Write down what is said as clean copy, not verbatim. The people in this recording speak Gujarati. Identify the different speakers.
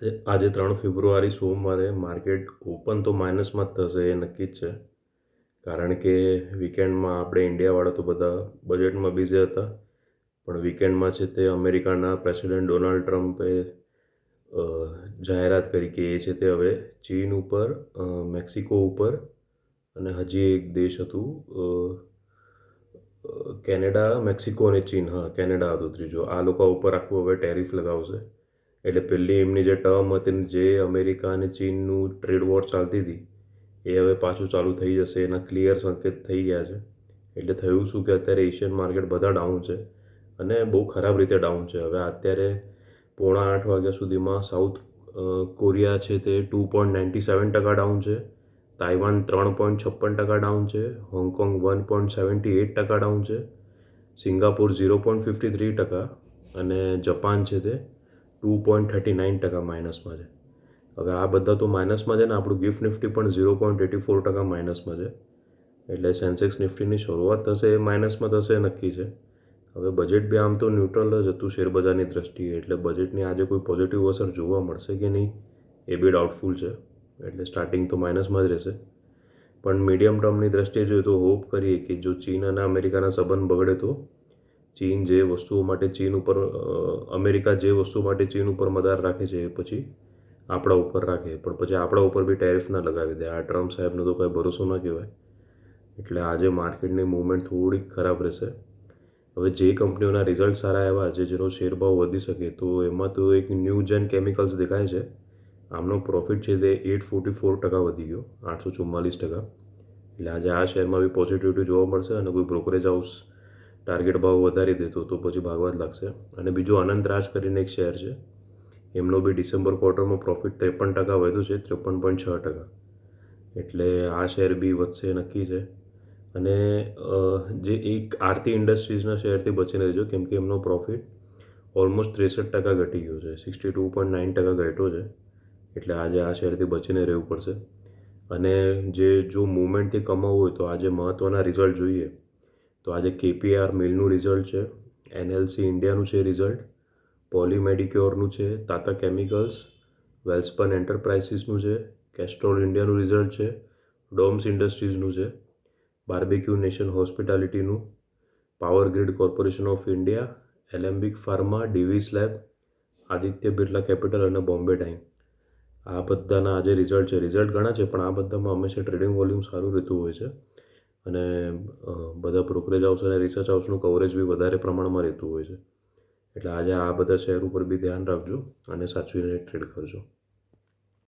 Speaker 1: આજે 3 ફેબ્રુઆરી સોમવારે માર્કેટ ઓપન તો માઇનસમાં જ થશે એ નક્કી જ છે. કારણ કે વીકેન્ડમાં આપણે ઇન્ડિયાવાળા તો બધા બજેટમાં બિઝી હતા. પણ વીકેન્ડમાં છે તે અમેરિકાના પ્રેસિડેન્ટ ડોનાલ્ડ ટ્રમ્પે જાહેરાત કરી કે એ છે તે હવે ચીન ઉપર, મેક્સિકો ઉપર અને હજી એક દેશ હતું કેનેડા, મેક્સિકો અને ચીન, હા કેનેડા હતું ત્રીજો, આ લોકો ઉપર આખું હવે ટેરિફ લગાવશે. એટલે પહેલી એમની જે ટર્મ હતી ને જે અમેરિકા અને ચીનનું ટ્રેડ વોર ચાલતી હતી એ હવે પાછું ચાલુ થઈ જશે, એના ક્લિયર સંકેત થઈ ગયા છે. એટલે થયું શું કે અત્યારે એશિયન માર્કેટ બધા ડાઉન છે અને બહુ ખરાબ રીતે ડાઉન છે. હવે અત્યારે 7:45 વાગ્યા સુધીમાં સાઉથ કોરિયા છે તે 2.97% ડાઉન છે, તાઇવાન 3.56% ડાઉન છે, હોંગકોંગ 1.78% ડાઉન છે, સિંગાપુર 0.53% અને જપાન છે તે 2.39% માઇનસમાં છે. હવે આ બધા તો માઇનસમાં છે ને આપણું ગિફ્ટ નિફ્ટી પણ 0.84% માઇનસમાં છે. એટલે સેન્સેક્સ નિફ્ટીની શરૂઆત થશે એ માઇનસમાં થશે નક્કી છે. હવે બજેટ બી આમ તો ન્યુટ્રલ જ હતું શેરબજારની દ્રષ્ટિએ, એટલે બજેટની આજે કોઈ પોઝિટિવ અસર જોવા મળશે કે નહીં એ બી ડાઉટફુલ છે. એટલે સ્ટાર્ટિંગ તો માઇનસમાં જ રહેશે. પણ મીડિયમ ટર્મની દ્રષ્ટિએ જોઈએ તો હોપ કરીએ કે જો ચીન અને અમેરિકાના સંબંધ બગડે તો ચીન જે વસ્તુઓ માટે ચીન ઉપર અમેરિકા જે વસ્તુ માટે ચીન ઉપર મદાર રાખે છે એ પછી આપણા ઉપર રાખે, પણ પછી આપણા ઉપર બી ટેરિફ ના લગાવી દે. આ ટ્રમ્પ સાહેબનો તો કંઈ ભરોસો ન કહેવાય. એટલે આજે માર્કેટની મૂવમેન્ટ થોડીક ખરાબ રહેશે. હવે જે કંપનીઓના રિઝલ્ટ સારા આવ્યા છે જેનો શેર ભાવ વધી શકે તો એમાં તો એક ન્યૂ જેન કેમિકલ્સ દેખાય છે. આમનો પ્રોફિટ છે તે 844% વધી ગયો, 844%. એટલે આજે આ શેરમાં બી પોઝિટિવિટી જોવા મળશે અને કોઈ બ્રોકરેજ હાઉસ ટાર્ગેટ ભાવ વધારી દેતો તો પછી ભાગવા જ લાગશે. અને બીજું અનંતરાજ કરીને એક શેર છે, એમનો બી ડિસેમ્બર ક્વાર્ટરમાં પ્રોફિટ 53% વધ્યું છે, 53.6%. એટલે આ શેર બી વધશે નક્કી છે. અને જે એક આરતી ઇન્ડસ્ટ્રીઝના શેરથી બચીને રહેજો, કેમ કે એમનો પ્રોફિટ ઓલમોસ્ટ 63% ઘટી ગયો છે, 62.9% ઘટ્યો છે. એટલે આજે આ શેરથી બચીને રહેવું પડશે. અને જો મુવમેન્ટથી કમાવવું હોય તો આજે મહત્ત્વના રિઝલ્ટ જોઈએ તો આજે કેપીઆર મિલનું રિઝલ્ટ છે, એનએલસી ઇન્ડિયાનું છે રિઝલ્ટ, પોલી મેડિક્યોરનું છે, તાતા કેમિકલ્સ, વેલ્સપન એન્ટરપ્રાઇસીસનું છે, કેસ્ટ્રોલ ઇન્ડિયાનું રિઝલ્ટ છે, ડોમ્સ ઇન્ડસ્ટ્રીઝનું છે, બાર્બેક્યુ નેશન હોસ્પિટાલિટીનું, power grid corporation of India, Alembic pharma, Divi's lab, Aditya Birla capital અને બોમ્બે ડાઇંગ. આ બધાના આજે રિઝલ્ટ છે. રિઝલ્ટ ઘણા છે પણ આ બધામાં હંમેશા ટ્રેડિંગ વોલ્યુમ સારું રહેતું હોય છે અને બધા બ્રોકરેજ હાઉસ અને રિસર્ચ હાઉસનું કવરેજ બી વધારે પ્રમાણમાં રહેતું હોય છે. એટલે આજે આ બધા શેર ઉપર બી ધ્યાન રાખજો અને સાચવીને ટ્રેડ કરજો.